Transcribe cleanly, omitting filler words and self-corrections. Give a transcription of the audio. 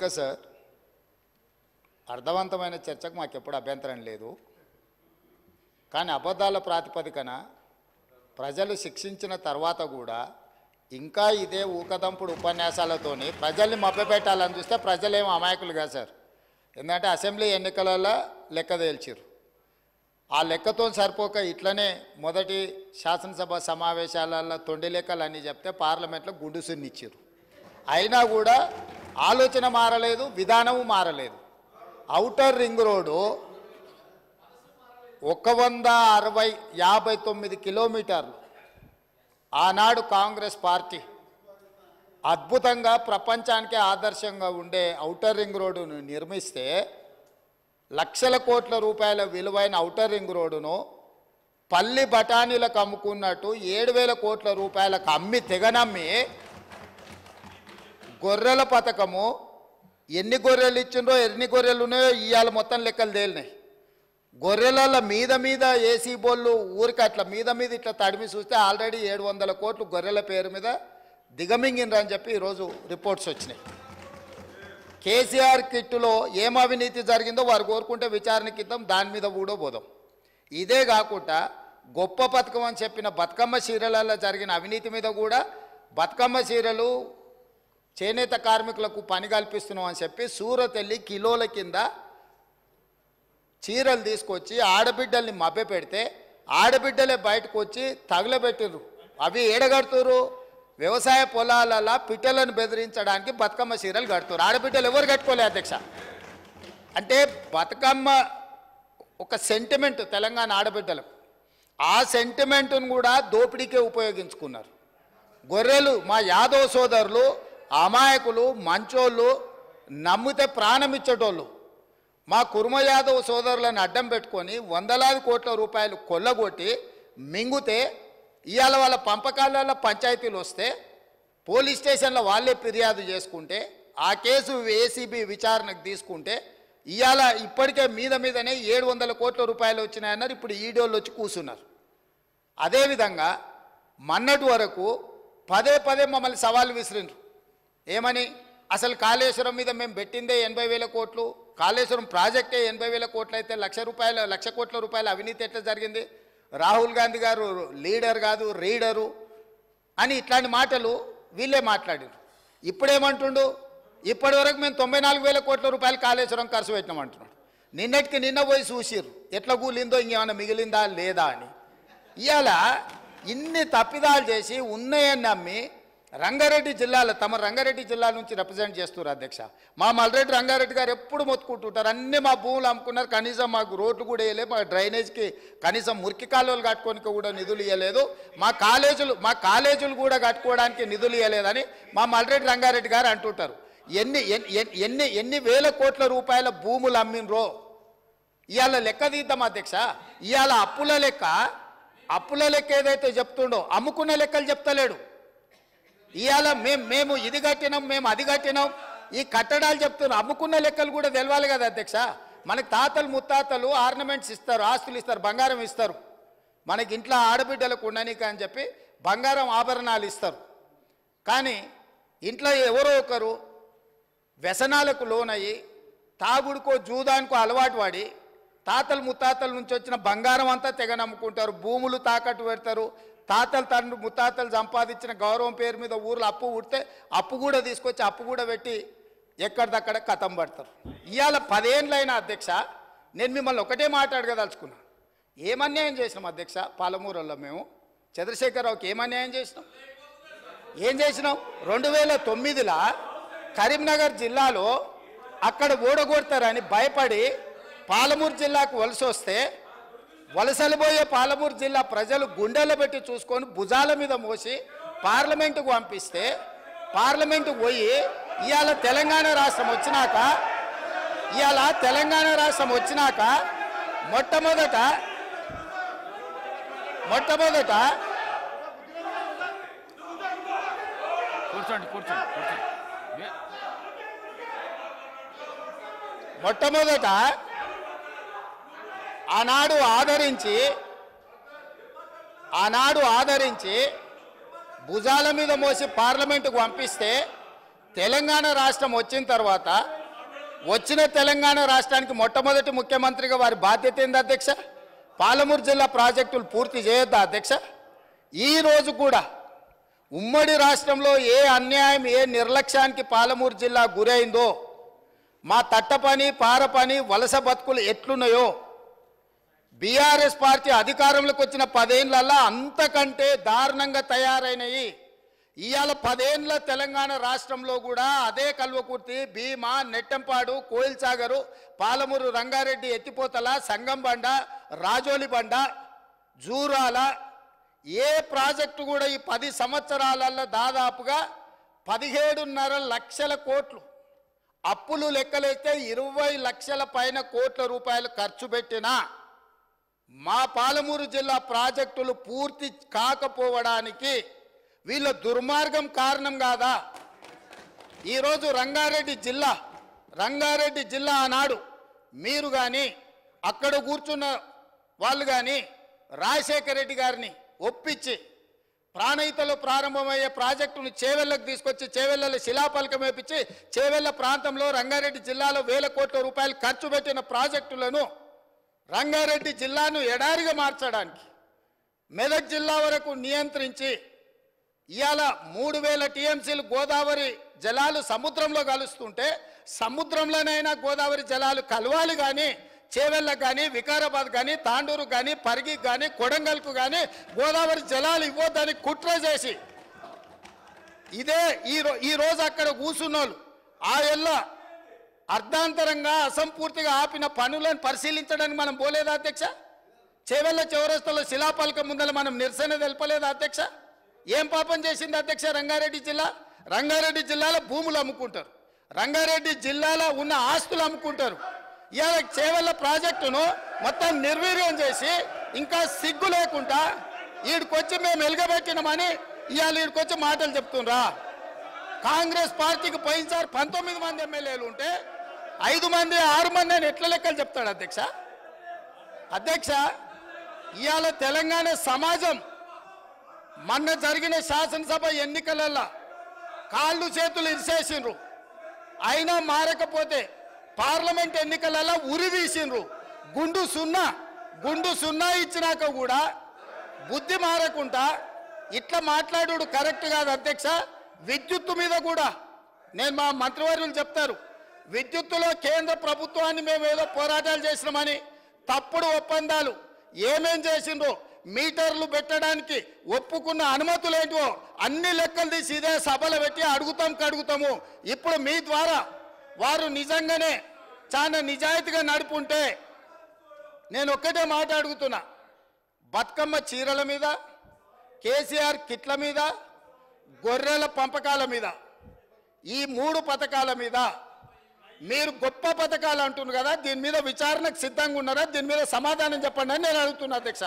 Sir అర్థవంతమైన చర్చకు మాకు ఎప్పుడు అభ్యంతరం లేదు. కానీ అబద్ధాల ప్రాతిపదికన ప్రజలు శిక్షించిన తర్వాత కూడా ఇంకా ఇదే ఊకదంపుడు ఉపన్యాసాలతోని ప్రజల్ని మభ్యపెట్టాలని చూస్తే ప్రజలేమో అమాయకులు కాదు సార్. ఎందుకంటే అసెంబ్లీ ఎన్నికలలో లెక్క తేల్చారు. ఆ లెక్కతో సరిపోక ఇట్లనే మొదటి శాసనసభ సమావేశాలలో తొండి లెక్కలు అని చెప్తే పార్లమెంట్లో గుండుసునిచ్చారు. అయినా కూడా ఆలోచన మారలేదు, విధానము మారలేదు. ఔటర్ రింగ్ రోడ్డు 159 కిలోమీటర్లు ఆనాడు కాంగ్రెస్ పార్టీ అద్భుతంగా ప్రపంచానికే ఆదర్శంగా ఉండే ఔటర్ రింగ్ రోడ్డును నిర్మిస్తే లక్షల కోట్ల రూపాయల విలువైన ఔటర్ రింగ్ రోడ్డును పల్లి బఠానీలకు అమ్ముకున్నట్టు 7,000 కోట్ల రూపాయలకు అమ్మి తెగనమ్మి గొర్రెల పథకము ఎన్ని గొర్రెలు ఇచ్చిండ్రో ఎన్ని గొర్రెలు ఉన్నాయో ఇవాళ మొత్తం లెక్కలు తేలినాయి. గొర్రెల మీద ఏసీ బోళ్ళు ఊరికి అట్లా మీద ఇట్లా తడిమి చూస్తే ఆల్రెడీ 700 కోట్లు గొర్రెల పేరు మీద దిగమింగినరని చెప్పి ఈరోజు రిపోర్ట్స్ వచ్చినాయి. కేసీఆర్ కిట్టులో ఏం అవినీతి జరిగిందో వారు కోరుకుంటే విచారణకి ఇద్దాం, దాని మీద కూడా పోదాం. ఇదే కాకుండా గొప్ప పథకం అని చెప్పిన బతుకమ్మ చీరలలో జరిగిన అవినీతి మీద కూడా బతుకమ్మ చీరలు చేనేత కార్మికులకు పని కల్పిస్తున్నాం అని చెప్పి సూరత్ వెళ్ళి కిలోల కింద చీరలు తీసుకొచ్చి ఆడబిడ్డల్ని మభ్యపెడితే ఆడబిడ్డలే బయటకు వచ్చి తగులబెట్టిర్రు. అవి ఏడగడుతురు వ్యవసాయ పొలాలలో పిట్టలను బెదిరించడానికి బతుకమ్మ చీరలు కడుతున్నారు. ఆడబిడ్డలు ఎవరు కట్టుకోలే అధ్యక్ష. అంటే బతుకమ్మ ఒక సెంటిమెంట్ తెలంగాణ ఆడబిడ్డలకు, ఆ సెంటిమెంట్ను కూడా దోపిడీకే ఉపయోగించుకున్నారు. గొర్రెలు మా యాదవ్ సోదరులు అమాయకులు, మంచోళ్ళు, నమ్మితే ప్రాణం ఇచ్చేటోళ్ళు. మా కుర్మ యాదవ్ సోదరులను అడ్డం పెట్టుకొని 100,000 కోట్ల రూపాయలు కొల్లగొట్టి మింగుతే ఇవాళ వాళ్ళ పంపకాలలో పంచాయతీలు వస్తే పోలీస్ స్టేషన్లో వాళ్ళే ఫిర్యాదు చేసుకుంటే ఆ కేసు ఏసీబీ విచారణకు తీసుకుంటే ఇవాళ ఇప్పటికే మీదనే 700 కోట్ల రూపాయలు వచ్చినాయన్నారు. ఇప్పుడు ఈడోళ్ళు వచ్చి కూర్చున్నారు. అదేవిధంగా మొన్నటి వరకు పదే పదే మమ్మల్ని సవాలు విసిరిండ్రు. ఏమని? అసలు కాళేశ్వరం మీద మేము పెట్టిందే 80,000 కోట్లు, కాళేశ్వరం ప్రాజెక్టే 80,000 కోట్లు అయితే 1,00,000 కోట్ల రూపాయల అవినీతి ఎట్లా జరిగింది? రాహుల్ గాంధీ గారు లీడర్ కాదు రీడరు అని ఇట్లాంటి మాటలు వీళ్ళే మాట్లాడారు. ఇప్పుడేమంటుండు? ఇప్పటి వరకు మేము 94,000 కోట్ల రూపాయలు కాళేశ్వరం ఖర్చు పెట్టినామంటున్నాడు. నిన్నటికి నిన్న పోయి చూసిర్రు ఎట్లా కూలిందో, ఇంకేమైనా మిగిలిందా లేదా అని. ఇవాళ ఇన్ని తప్పిదాలు చేసి ఉన్నాయని నమ్మి రంగారెడ్డి జిల్లాలో తమ రంగారెడ్డి జిల్లా నుంచి రిప్రజెంట్ చేస్తున్నారు అధ్యక్ష. మా మల్రెడ్డి రంగారెడ్డి గారు ఎప్పుడు మొత్తుకుంటుంటారు, అన్నీ మా భూములు అమ్ముకున్నారు, కనీసం మాకు రోడ్లు కూడా వేయలేదు, మా డ్రైనేజ్కి కనీసం మురికి కాలువలు కట్టుకోనికి కూడా నిధులు ఇవ్వలేదు, మా కాలేజీలు కూడా కట్టుకోవడానికి నిధులు ఇవ్వలేదని మా మల్రెడ్డి రంగారెడ్డి గారు అంటుంటారు. ఎన్ని వేల కోట్ల రూపాయల భూములు అమ్మినరో ఇవాళ లెక్క తీద్దాం అధ్యక్ష. ఇవాళ అప్పుల లెక్క ఏదైతే చెప్తుండో అమ్ముకున్న లెక్కలు చెప్తలేడు. ఇవాళ మేము ఇది కట్టినాం, మేము అది కట్టినాం, ఈ కట్టడాలు చెప్తున్నాం. అమ్ముకున్న లెక్కలు కూడా తెలవాలి కదా అధ్యక్ష. మనకి తాతలు ముత్తాతలు ఆర్నమెంట్స్ ఇస్తారు, ఆస్తులు ఇస్తారు, బంగారం ఇస్తారు. మనకి ఇంట్లో ఆడబిడ్డలకు ఉండనీక అని చెప్పి బంగారం ఆభరణాలు ఇస్తారు. కానీ ఇంట్లో ఎవరో ఒకరు వ్యసనాలకు లోనయ్యి తాగుడుకో జూదానికో అలవాటు పడి తాతలు ముత్తాతల నుంచి వచ్చిన బంగారం అంతా తెగ నమ్ముకుంటారు, భూములు తాకట్టు పెడతారు. తాతలు తండ్రి ముత్తాతలు సంపాదించిన గౌరవం పేరు మీద ఊర్లో అప్పు ఉడితే అప్పు కూడా తీసుకొచ్చి అప్పు కూడా పెట్టి ఎక్కడిదక్కడ కథం పడతారు. ఇవాళ 10 ఏళ్ళైనా అధ్యక్ష నేను మిమ్మల్ని ఒకటే మాట్లాడగదలుచుకున్నా. ఏం అన్యాయం చేసినాం అధ్యక్ష? పాలమూరులో మేము చంద్రశేఖరరావుకి ఏం అన్యాయం చేసినాం? 2009లో కరీంనగర్ జిల్లాలో అక్కడ ఓడగొడతారని భయపడి పాలమూరు జిల్లాకు వలస వస్తే వలసలిపోయే పాలమూరు జిల్లా ప్రజలు గుండెలు పెట్టి చూసుకొని భుజాల మీద మోసి పార్లమెంటుకు పంపిస్తే పార్లమెంటుకు పోయి ఇవాళ తెలంగాణ రాష్ట్రం వచ్చినాక మొట్టమొదట ఆనాడు ఆదరించి భుజాల మీద మోసి పార్లమెంటుకు పంపిస్తే తెలంగాణ రాష్ట్రం వచ్చిన తర్వాత వచ్చిన తెలంగాణ రాష్ట్రానికి మొట్టమొదటి ముఖ్యమంత్రిగా వారి బాధ్యత ఏంది అధ్యక్ష? పాలమూరు జిల్లా ప్రాజెక్టులు పూర్తి చేయొద్దా అధ్యక్ష? ఈ రోజు కూడా ఉమ్మడి రాష్ట్రంలో ఏ అన్యాయం ఏ నిర్లక్ష్యానికి పాలమూరు జిల్లా గురైందో, మా తట్టపని పారపని వలస బతుకులు ఎట్లున్నాయో బీఆర్ఎస్ పార్టీ అధికారంలోకి వచ్చిన 10 ఏళ్లలో అంతకంటే దారుణంగా తయారైనవి. ఇవాళ 10 ఏళ్ల తెలంగాణ రాష్ట్రంలో కూడా అదే కల్వకుర్తి, భీమా, నెట్టంపాడు, కోయిల్సాగరు, పాలమూరు, రంగారెడ్డి, ఎత్తిపోతల, సంగంబండ, రాజోలి బండ, జూరాల ఏ ప్రాజెక్టు కూడా ఈ 10 సంవత్సరాలలో దాదాపుగా 17.5 లక్షల కోట్లు అప్పులు లెక్కలైతే 20 లక్షల పైన కోట్ల రూపాయలు ఖర్చు పెట్టినా మా పాలమూరు జిల్లా ప్రాజెక్టులు పూర్తి కాకపోవడానికి వీళ్ళ దుర్మార్గం కారణం కాదా? ఈరోజు రంగారెడ్డి జిల్లా ఆనాడు మీరు కానీ అక్కడ కూర్చున్న వాళ్ళు కానీ రాజశేఖర రెడ్డి గారిని ఒప్పించి ప్రాణహితలో ప్రారంభమయ్యే ప్రాజెక్టును చేవెళ్లకు తీసుకొచ్చి చేవెళ్లలో శిలాఫలకం వేపించి చేవెళ్ల ప్రాంతంలో రంగారెడ్డి జిల్లాలో వేల కోట్ల రూపాయలు ఖర్చు పెట్టిన ప్రాజెక్టులను రంగారెడ్డి జిల్లాను ఎడారిగా మార్చడానికి మెదక్ జిల్లా వరకు నియంత్రించి ఇవాళ 3000 టీఎంసీలు గోదావరి జలాలు సముద్రంలో కలుస్తుంటే సముద్రంలోనైనా గోదావరి జలాలు కలవాలి కానీ చేవెళ్ళకు కానీ వికారాబాద్ కానీ తాండూరు కానీ పరిగికి కానీ కొడంగల్కు కానీ గోదావరి జలాలు ఇవ్వద్దని కుట్ర చేసి ఇదే ఈరోజు అక్కడ కూర్చున్నోళ్ళు ఆ ఎల్ల అర్ధాంతరంగా అసంపూర్తిగా ఆపిన పనులను పరిశీలించడానికి మనం పోలేదా అధ్యక్ష? చేవెళ్ళ చౌరస్తాలో శిలాఫలకం ముందర మనం నిరసన తెలపలేదా అధ్యక్ష? ఏం పాపం చేసింది అధ్యక్ష రంగారెడ్డి జిల్లా? రంగారెడ్డి జిల్లాలో భూములు అమ్ముకుంటారు, రంగారెడ్డి జిల్లాలో ఉన్న ఆస్తులు అమ్ముకుంటారు. ఇవాళ చేవెళ్ళ ప్రాజెక్టును మొత్తం నిర్వీర్యం చేసి ఇంకా సిగ్గు లేకుండా ఈడికొచ్చి మేము వెలుగబెట్టినామని ఇవాళ ఈడికొచ్చి మాటలు చెప్తుండ్రా? కాంగ్రెస్ పార్టీకి పోయినసారి 19 మంది ఎమ్మెల్యేలు ఉంటే 5 మంది 6 మంది అని ఎట్లా లెక్కలు చెప్తాడు అధ్యక్ష? అధ్యక్ష, ఇవాళ తెలంగాణ సమాజం మొన్న జరిగిన శాసనసభ ఎన్నికలలో కాళ్ళు చేతులు ఇరిసేసిండ్రు, అయినా మారకపోతే పార్లమెంట్ ఎన్నికలలో ఉరి తీసిండ్రు. గుండు సున్నా ఇచ్చినాక కూడా బుద్ధి మారకుండా ఇట్లా మాట్లాడు కరెక్ట్ కాదు అధ్యక్ష. విద్యుత్తు మీద కూడా నేను మా మంత్రివర్యులు చెప్తారు, విద్యుత్తులో కేంద్ర ప్రభుత్వాన్ని మేము ఏదో పోరాటాలు చేసినామని తప్పుడు ఒప్పందాలు ఏమేం చేసిండ్రో మీటర్లు పెట్టడానికి ఒప్పుకున్న అనుమతులు ఏంటో అన్ని లెక్కలు తీసి ఇదే సభలు పెట్టి అడుగుతాము. ఇప్పుడు మీ ద్వారా వారు నిజంగానే చాలా నిజాయితీగా నడుపుంటే నేను ఒక్కటే మాట అడుగుతున్నా, బతుకమ్మ చీరల మీద, కేసీఆర్ కిట్ల మీద, గొర్రెల పంపకాల మీద, ఈ 3 పథకాల మీద మీరు గొప్ప పథకాలు అంటున్నారు కదా, దీని మీద విచారణకు సిద్ధంగా ఉన్నారా? దీని మీద సమాధానం చెప్పండి అని నేను అడుగుతున్నా అధ్యక్ష.